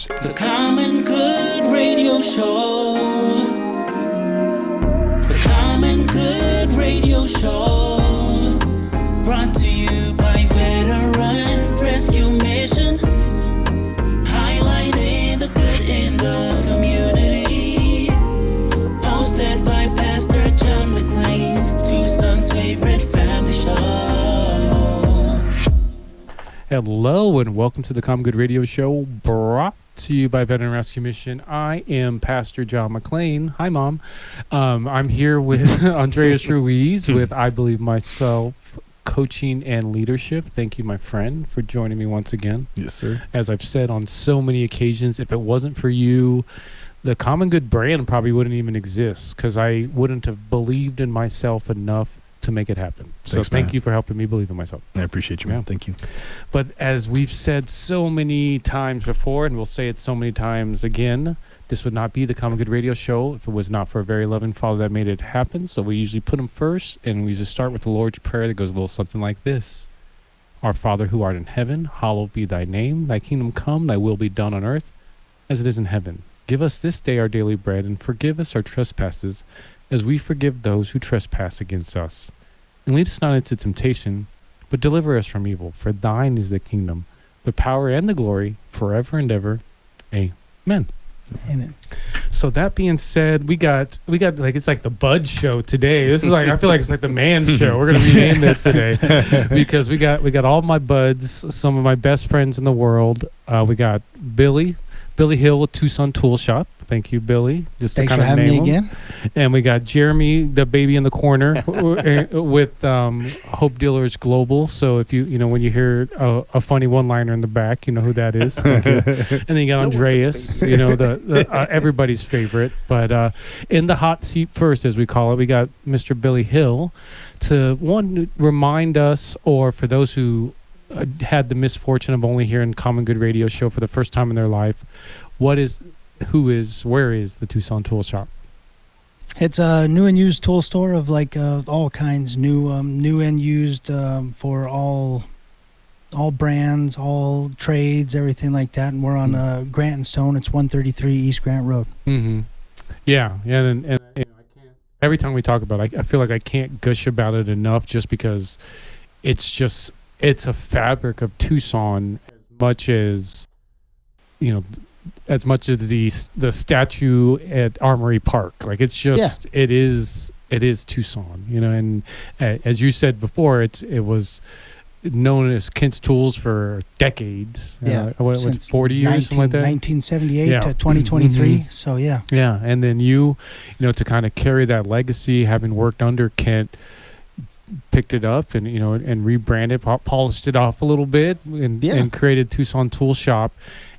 The Common Good Radio Show. The Common Good Radio Show. Brought to you by Veteran Rescue Mission. Highlighting the good in the community. Hosted by Pastor John McLean, Tucson's favorite family show. Hello and welcome to the Common Good Radio Show, brought to you by Veteran Rescue Mission. I am Pastor John McLean. Hi, Mom. I'm here with Andreas Ruiz with I Believe Myself Coaching and Leadership. Thank you, my friend, for joining me once again. Yes, sir. As I've said on so many occasions, if it wasn't for you, the Common Good brand probably wouldn't even exist because I wouldn't have believed in myself enough to make it happen. So thank you for helping me believe in myself. I appreciate you, man. Thank you. But as we've said so many times before, and we'll say it so many times again, this would not be the Common Good Radio Show if it was not for a very loving Father that made it happen. So we usually put him first, and we just start with the Lord's Prayer that goes a little something like this. Our Father who art in heaven, hallowed be thy name. Thy kingdom come, thy will be done on earth as it is in heaven. Give us this day our daily bread, and forgive us our trespasses, as we forgive those who trespass against us. And lead us not into temptation, but deliver us from evil. For thine is the kingdom, the power, and the glory, forever and ever. Amen. Amen. So that being said, we got like, it's like the Bud Show today. This is like, I feel like it's like the Man Show. We're gonna rename this today because we got all my buds, some of my best friends in the world. We got Billy Hill with Tucson Tool Shop. Thank you, Billy. Just Thanks to kind for of having name me him. again. And we got Jeremy, the baby in the corner, with Hope Dealers Global. So if you when you hear a funny one-liner in the back, you know who that is. Thank you. And then you got Andreas, the everybody's favorite. But in the hot seat first, as we call it, we got Mr. Billy Hill to remind us, or for those who had the misfortune of only hearing Common Good Radio Show for the first time in their life, where is the Tucson Tool Shop? It's a new and used tool store of like all kinds, new and used, for all brands, all trades, everything like that. And we're on Grant and Stone. It's 133 East Grant Road. Mm-hmm. Yeah, and I can't. Every time we talk about it, I feel like I can't gush about it enough, just because it's a fabric of Tucson as much as the statue at Armory Park. Like, it's just it is Tucson, and as you said before, it was known as Kent's Tools for decades. Since 40 years, something like that. 1978 to 2023. Mm-hmm. So yeah, and then you to kind of carry that legacy, having worked under Kent, picked it up and and rebranded, polished it off a little bit, and created Tucson Tool Shop.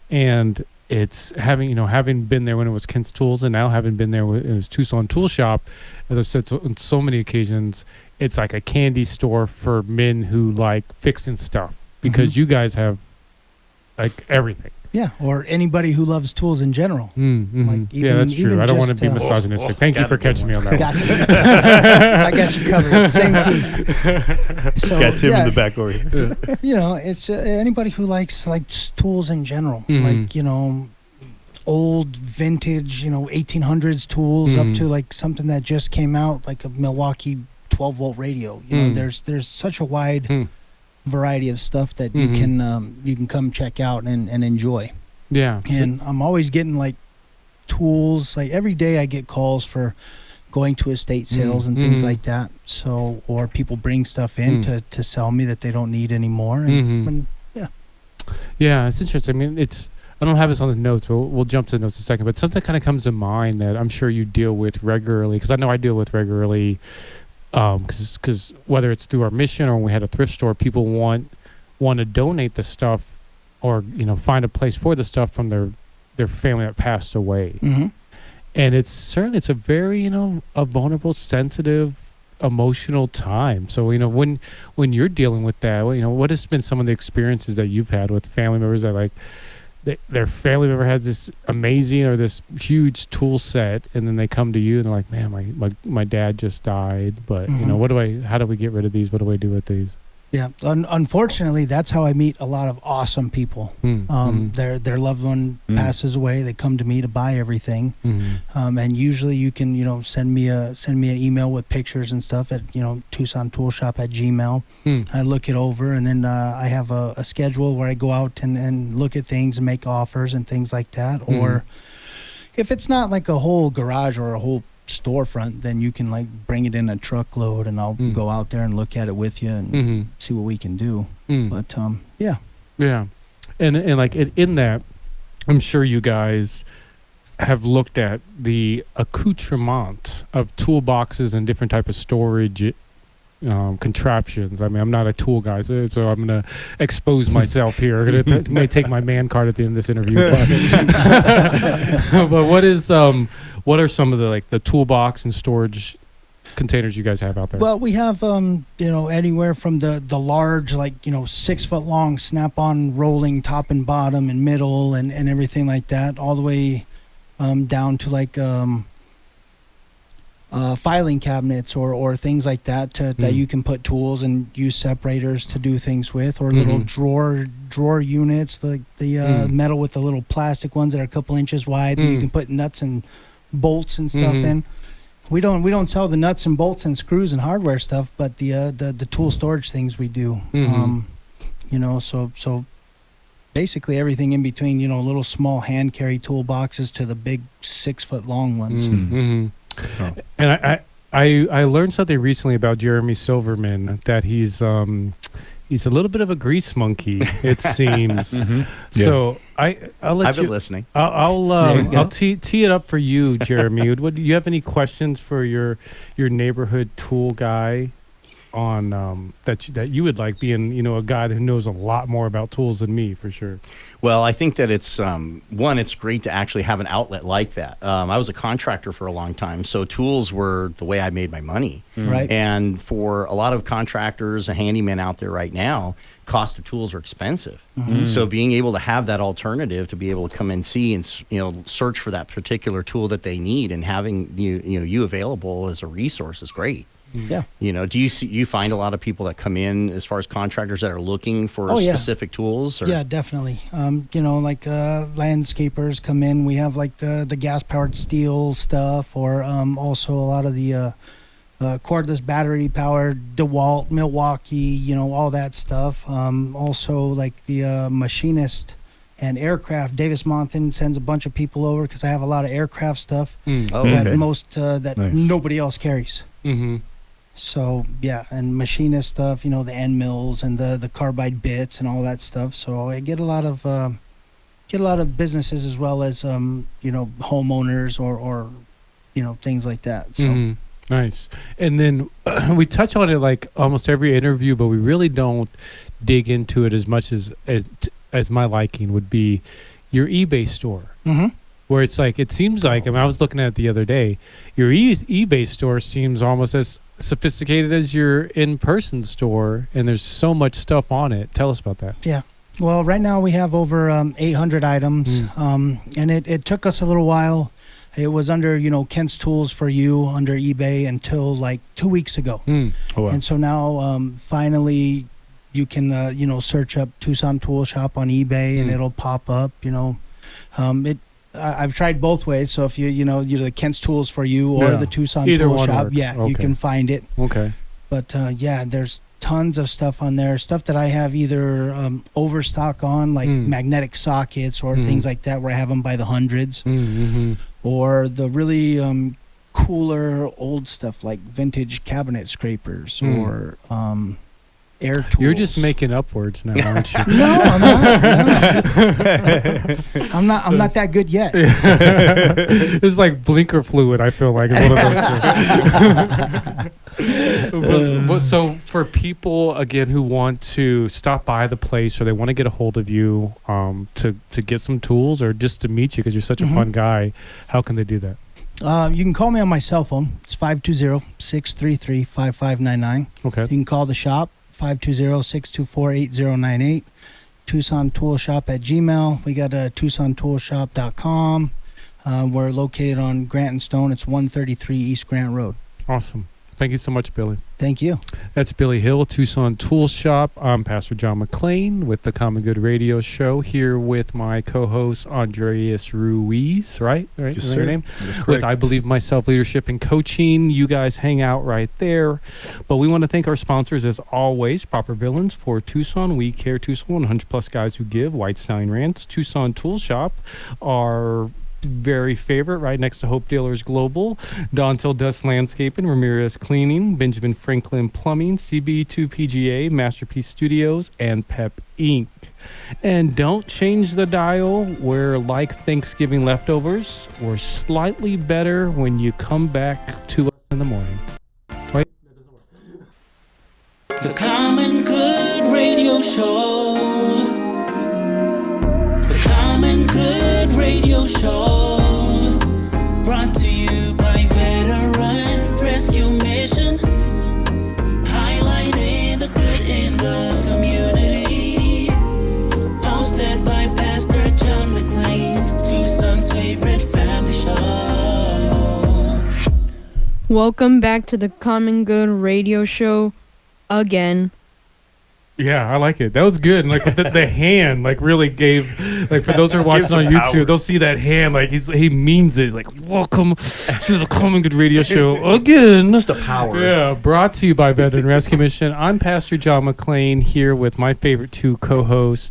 And it's having been there when it was Kent's Tools, and now having been there when it was Tucson Tool Shop, as I've said on so many occasions, it's like a candy store for men who like fixing stuff, because you guys have like everything. Yeah, or anybody who loves tools in general. Mm-hmm. Like that's true. I don't want to be misogynistic. Thank you for catching me on that. Gotcha. I got you covered. Same team. So, got Tim in the back over here. It's anybody who likes tools in general, old vintage, 1800s tools, up to like something that just came out, like a Milwaukee 12-volt radio. There's such a wide variety of stuff that you can come check out and enjoy. Yeah. And I'm always getting like tools. Like every day I get calls for going to estate sales and things like that. So, or people bring stuff in to sell me that they don't need anymore. And yeah, it's interesting. I mean, I don't have this on the notes. We'll jump to the notes in a second, but something kind of comes to mind that I'm sure you deal with regularly, because I know I deal with regularly. Because whether it's through our mission or when we had a thrift store, people want to donate the stuff, or find a place for the stuff from their family that passed away. And it's a very a vulnerable, sensitive, emotional time. So when you're dealing with that, what has been some of the experiences that you've had with family members that like their family member has this amazing or this huge tool set, and then they come to you and they're like, man, my dad just died, but how do we get rid of these? What do I do with these? Yeah. Unfortunately, that's how I meet a lot of awesome people. Their loved one passes away. They come to me to buy everything. And usually you can, send me an email with pictures and stuff at, TucsonToolShop@gmail. I look it over, and then I have a schedule where I go out and look at things and make offers and things like that. Or if it's not like a whole garage or a whole storefront, then you can like bring it in a truckload, and I'll go out there and look at it with you and see what we can do. But yeah, and like in that, I'm sure you guys have looked at the accoutrement of toolboxes and different type of storage contraptions. I mean, I'm not a tool guy, so I'm going to expose myself here. It may take my man card at the end of this interview. But what are some of the toolbox and storage containers you guys have out there? Well, we have anywhere from the large 6 foot long snap-on rolling top and bottom and middle and everything like that, all the way down to filing cabinets or things like that that you can put tools and use separators to do things with, or little drawer units, the metal with the little plastic ones that are a couple inches wide that you can put nuts and bolts and stuff in. We don't sell the nuts and bolts and screws and hardware stuff, but the tool storage things we do. So basically everything in between, little small hand carry toolboxes to the big 6 foot long ones. Oh. And I learned something recently about Jeremy Silverman, that he's a little bit of a grease monkey, it seems. So I'll let I've you. been listening. I'll tee it up for you, Jeremy. Do you have any questions for your neighborhood tool guy on that you would like, being a guy who knows a lot more about tools than me, for sure? Well, I think that it's it's great to actually have an outlet like that. I was a contractor for a long time, so tools were the way I made my money. Right. And for a lot of contractors and handymen out there right now, cost of tools are expensive. So being able to have that alternative to be able to come and see and search for that particular tool that they need, and having you available as a resource is great. Yeah. Do you find a lot of people that come in as far as contractors that are looking for specific tools? Or? Yeah, definitely. Landscapers come in. We have the gas powered steel stuff, or also a lot of the cordless battery powered DeWalt, Milwaukee, all that stuff. Also the machinist and aircraft. Davis Monthan sends a bunch of people over because I have a lot of aircraft stuff that nobody else carries. So yeah, and machinist stuff, the end mills and the carbide bits and all that stuff. So I get a lot of businesses, as well as homeowners or things like that. So nice. And then we touch on it like almost every interview, but we really don't dig into it as much as my liking would be your eBay store. Where it's like, it seems like, I was looking at it the other day, your eBay store seems almost as sophisticated as your in-person store, and there's so much stuff on it. Tell us about that. Yeah. Well, right now we have over 800 items, and it took us a little while. It was under, Kent's Tools for You under eBay until 2 weeks ago. Oh, wow. And so now, finally, you can, search up Tucson Tool Shop on eBay, and it'll pop up, I've tried both ways. So if you're the Kent's Tools for You or the Tucson Tool Shop, you can find it. Okay. But there's tons of stuff on there. Stuff that I have either overstock on, like magnetic sockets or things like that, where I have them by the hundreds, or the really cooler old stuff like vintage cabinet scrapers or air tools. You're just making up words now, aren't you? No, I'm not. I'm not that good yet. It's like blinker fluid, I feel like, is one of those. So for people, again, who want to stop by the place, or they want to get a hold of you to get some tools, or just to meet you because you're such a fun guy, how can they do that? You can call me on my cell phone. It's 520-633-5599. Okay. You can call the shop, 520-624-8098. TucsonToolShop@gmail. We got TucsonToolShop.com. We're located on Grant and Stone. It's 133 East Grant Road. Awesome. Thank you so much, Billy. Thank you. That's Billy Hill, Tucson Tool Shop. I'm Pastor John McClain with the Common Good Radio Show, here with my co-host Andreas Ruiz, right? Yes, Is that sir. your name? That is With correct. I Believe Myself Leadership and Coaching. You guys hang out right there. But we want to thank our sponsors, as always, Proper Villains for Tucson, We Care Tucson, 100 plus guys who give, White Stallion Ranch, Tucson Tool Shop, our very favorite, right next to Hope Dealers Global, Dontel Dust Landscaping, Ramirez Cleaning, Benjamin Franklin Plumbing, CB2 PGA, Masterpiece Studios, and Pep Inc. And don't change the dial. We're like Thanksgiving leftovers. We're slightly better when you come back to us in the morning. Right? The Common Good Radio Show. The Common Good Radio Show. Brought to you by Veteran Rescue Mission. Highlighting the good in the community. Hosted by Pastor John McClain, Tucson's favorite family show. Welcome back to the Common Good Radio Show again. Yeah, I like it. That was good. And like the hand, like really gave, like for those who are watching Gives on the YouTube, power. they'll see that hand. Like he means it. He's like, welcome to the Common Good Radio Show again. It's the power. Yeah, brought to you by Veteran Rescue Mission. I'm Pastor John McClain here with my favorite two co-hosts,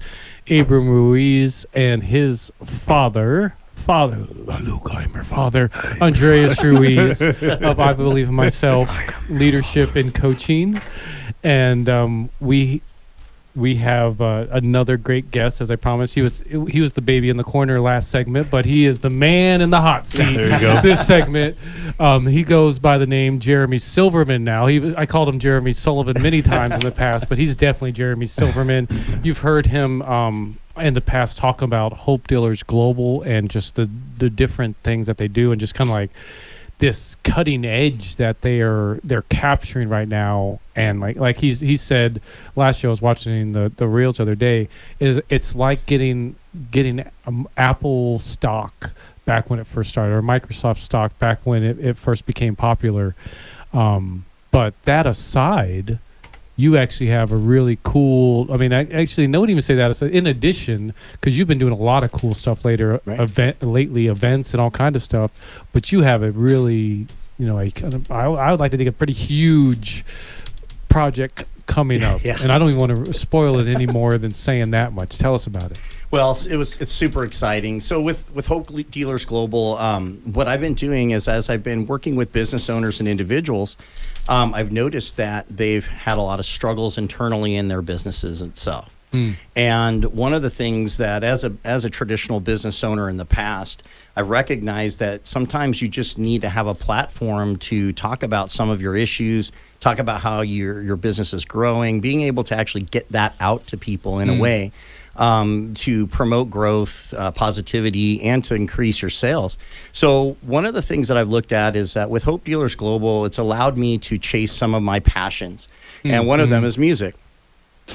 Abram Ruiz and his father, Lukheimer, father, Andreas Ruiz of I Believe in Myself, Leadership and Coaching. And we have another great guest, as I promised. He was the baby in the corner last segment, but he is the man in the hot seat. There you go. This segment. He goes by the name Jeremy Silverman now. I called him Jeremy Sullivan many times in the past, but he's definitely Jeremy Silverman. You've heard him in the past talk about Hope Dealers Global and just the different things that they do, and just kind of like this cutting edge that they're capturing right now. And like he said last year, I was watching the reels the other day, it's like getting Apple stock back when it first started, or Microsoft stock back when it first became popular. But that aside, you actually have a really cool, I mean, actually, no one even say that. In addition, because you've been doing a lot of cool stuff lately, events and all kind of stuff, but you have a really, I would like to think a pretty huge project coming up. Yeah. And I don't even want to spoil it any more than saying that much. Tell us about it. Well, it's super exciting. So with Hope Dealers Global, what I've been doing is, as I've been working with business owners and individuals, I've noticed that they've had a lot of struggles internally in their businesses itself. And one of the things that as a traditional business owner in the past, I recognized that sometimes you just need to have a platform to talk about some of your issues, talk about how your business is growing, being able to actually get that out to people in a way to promote growth, positivity, and to increase your sales. So one of the things that I've looked at is that with Hope Dealers Global, it's allowed me to chase some of my passions. And one of them is music.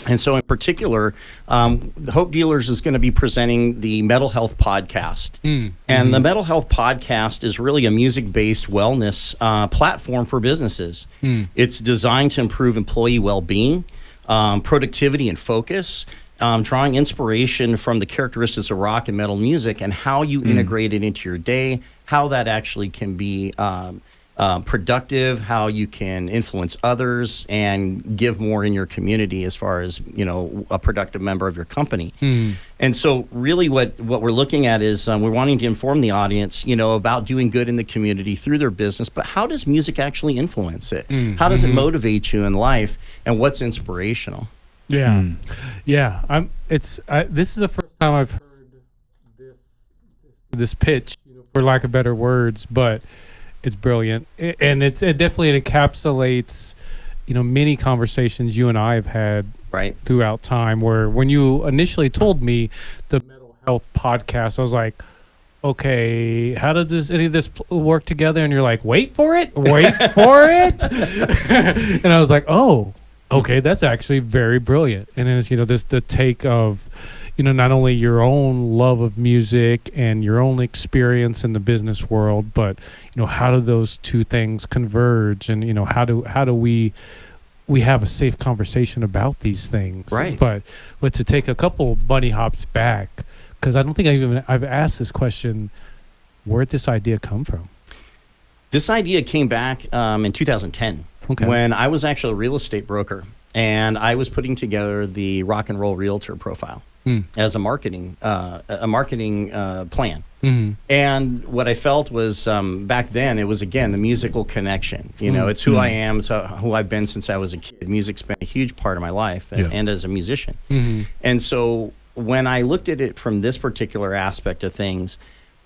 And so in particular, the Hope Dealers is going to be presenting the Mental Health Podcast. And the Mental Health Podcast is really a music-based wellness platform for businesses. It's designed to improve employee well-being, productivity, and focus, drawing inspiration from the characteristics of rock and metal music and how you integrate it into your day, how that actually can be productive, how you can influence others and give more in your community as far as, a productive member of your company. And so really what we're looking at is we're wanting to inform the audience, about doing good in the community through their business, but how does music actually influence it? How does it motivate you in life, and what's inspirational? Yeah. Yeah. This is the first time I've heard this pitch, for lack of better words, but it's brilliant. And it definitely encapsulates, many conversations you and I have had Right. throughout time, where when you initially told me the Mental Health Podcast, I was like, okay, how does any of this work together? And you're like, wait for it. And I was like, oh, okay, that's actually very brilliant. And then it's, the take of, not only your own love of music and your own experience in the business world, but how do those two things converge, and how do we have a safe conversation about these things, Right? But to take a couple bunny hops back, because I don't think I've asked this question: where'd this idea come from? This idea came back in 2010 when I was actually a real estate broker, and I was putting together the Rock and Roll Realtor profile as a marketing plan. Mm-hmm. And what I felt was back then, it was, again, the musical connection. It's who I am. It's who I've been since I was a kid. Music's been a huge part of my life and as a musician. Mm-hmm. And so when I looked at it from this particular aspect of things,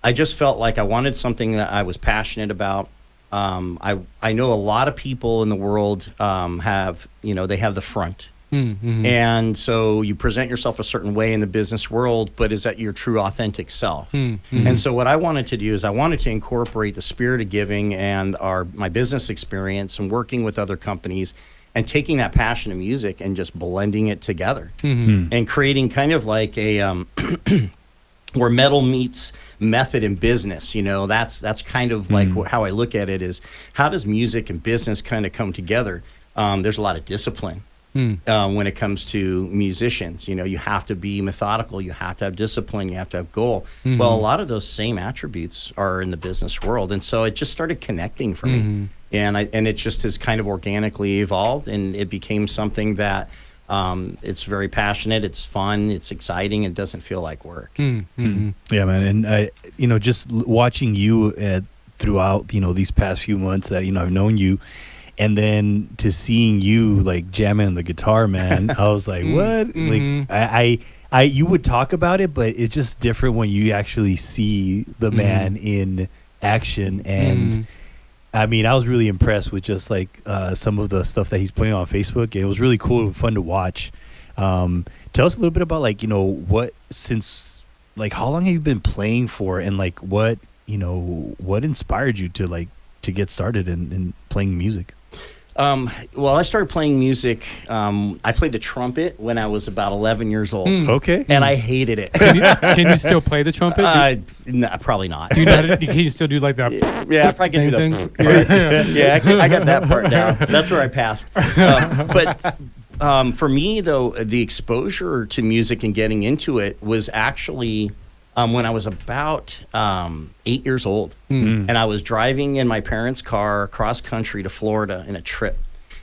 I just felt like I wanted something that I was passionate about. I know a lot of people in the world have the front. Mm-hmm. And so you present yourself a certain way in the business world, but is that your true authentic self? Mm-hmm. And so what I wanted to do is I wanted to incorporate the spirit of giving and my business experience and working with other companies and taking that passion of music and just blending it together and creating kind of like a where metal meets method in business. That's kind of like how I look at it, is how does music and business kind of come together? There's a lot of discipline when it comes to musicians. You have to be methodical, you have to have discipline, you have to have goal. Well, a lot of those same attributes are in the business world, and so it just started connecting for me, and it just has kind of organically evolved, and it became something that it's very passionate, it's fun, it's exciting, it doesn't feel like work. Mm-hmm. Yeah, man. And I, just watching you throughout, these past few months that, I've known you, and then to seeing you like jamming on the guitar, man, I was like, what? Like I you would talk about it, but it's just different when you actually see the man in action. And I mean, I was really impressed with just like some of the stuff that he's putting on Facebook. It was really cool and fun to watch. Tell us a little bit about like, how long have you been playing for, and like what inspired you to get started in playing music? Well, I started playing music. I played the trumpet when I was about 11 years old. Okay. And I hated it. Can you still play the trumpet? No, probably not. Do you know can you still do like that? Yeah, I probably can do thing? that. Yeah, I got that part down. That's where I passed. But for me, though, the exposure to music and getting into it was actually when I was about 8 years old. And I was driving in my parents' car cross country to Florida in a trip.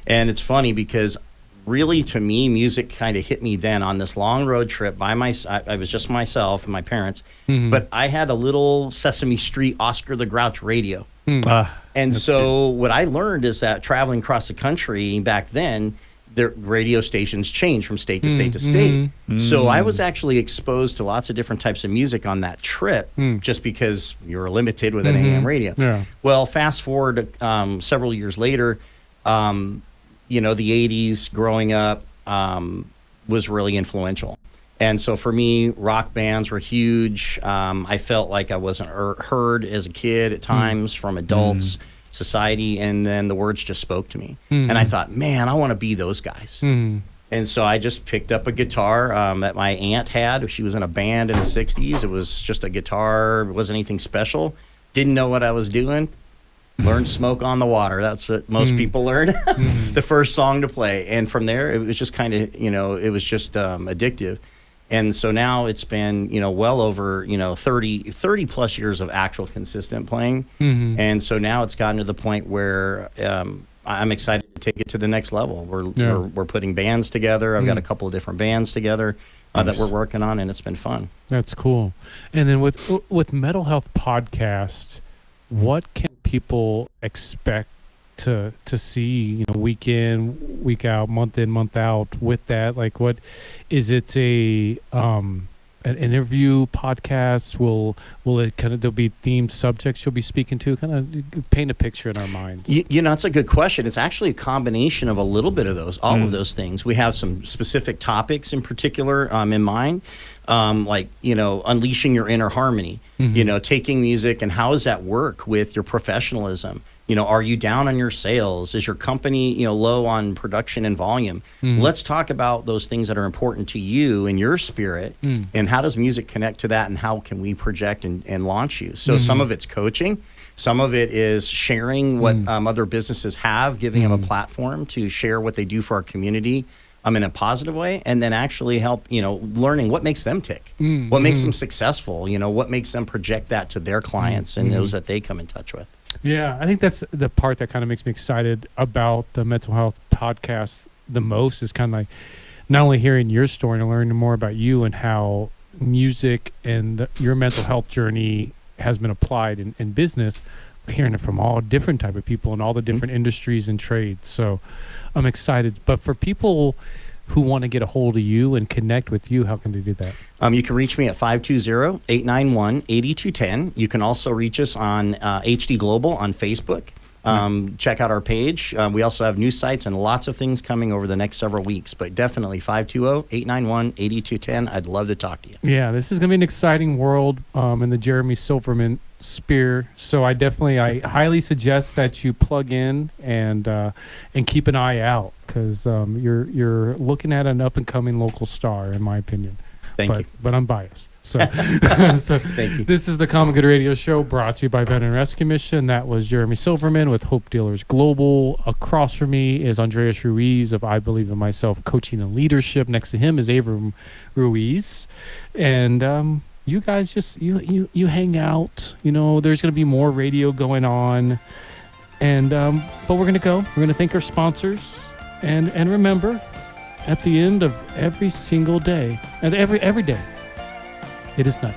And it's funny because really, to me, music kind of hit me then on this long road trip by myself. I was just myself and my parents, but I had a little Sesame Street Oscar the Grouch radio. And so what I learned is that traveling across the country back then, the radio stations change from state to state to state. So I was actually exposed to lots of different types of music on that trip just because you were limited with an AM radio. Yeah. Well, fast forward several years later, the 80s growing up was really influential. And so for me, rock bands were huge. I felt like I wasn't heard as a kid at times from adults, society, and then the words just spoke to me. And I thought, man, I want to be those guys. And so I just picked up a guitar that my aunt had. She was in a band in the 60s. It was just a guitar. It wasn't anything special. Didn't know what I was doing. Learned Smoke on the Water. That's what most people learn. The first song to play. And from there, it was just kind of, it was just addictive. And so now it's been, well over, 30 plus years of actual consistent playing. And so now it's gotten to the point where I'm excited to take it to the next level. We're putting bands together. I've got a couple of different bands together that we're working on, and it's been fun. That's cool. And then with Metal Health Podcast, what can people expect to see, week in, week out, month in, month out with that? Like, what is it, an interview podcast? Will it there'll be themed subjects you'll be speaking to? Kind of paint a picture in our minds. It's a good question. It's actually a combination of a little bit of those, all of those things. We have some specific topics in particular in mind. like, unleashing your inner harmony, taking music and how does that work with your professionalism? Are you down on your sales? Is your company, low on production and volume? Let's talk about those things that are important to you and your spirit, and how does music connect to that, and how can we project and launch you? So some of it's coaching. Some of it is sharing what other businesses have, giving them a platform to share what they do for our community in a positive way, and then actually help, learning what makes them tick, what makes them successful, what makes them project that to their clients and those that they come in touch with. Yeah, I think that's the part that kind of makes me excited about the mental health podcast the most, is kind of like not only hearing your story and learning more about you and how music and your mental health journey has been applied in business, but hearing it from all different type of people in all the different industries and trades. So I'm excited. But for people who want to get a hold of you and connect with you, how can they do that? You can reach me at 520-891-8210. You can also reach us on HD Global on Facebook. Check out our page. We also have news sites and lots of things coming over the next several weeks, but definitely 520-891-8210. I'd love to talk to you. Yeah, this is going to be an exciting world in the Jeremy Silverman sphere. So I highly suggest that you plug in and keep an eye out, because you're looking at an up and coming local star, in my opinion. Thank you. But I'm biased. So, Thank you. This is the Common Good Radio Show, brought to you by Veteran Rescue Mission. That was Jeremy Silverman with Hope Dealers Global. Across from me is Andreas Ruiz of I Believe in Myself Coaching and Leadership. Next to him is Abram Ruiz. And you guys just you hang out. There's going to be more radio going on. And but we're going to go. We're going to thank our sponsors. And remember, at the end of every single day, and every day, it is night.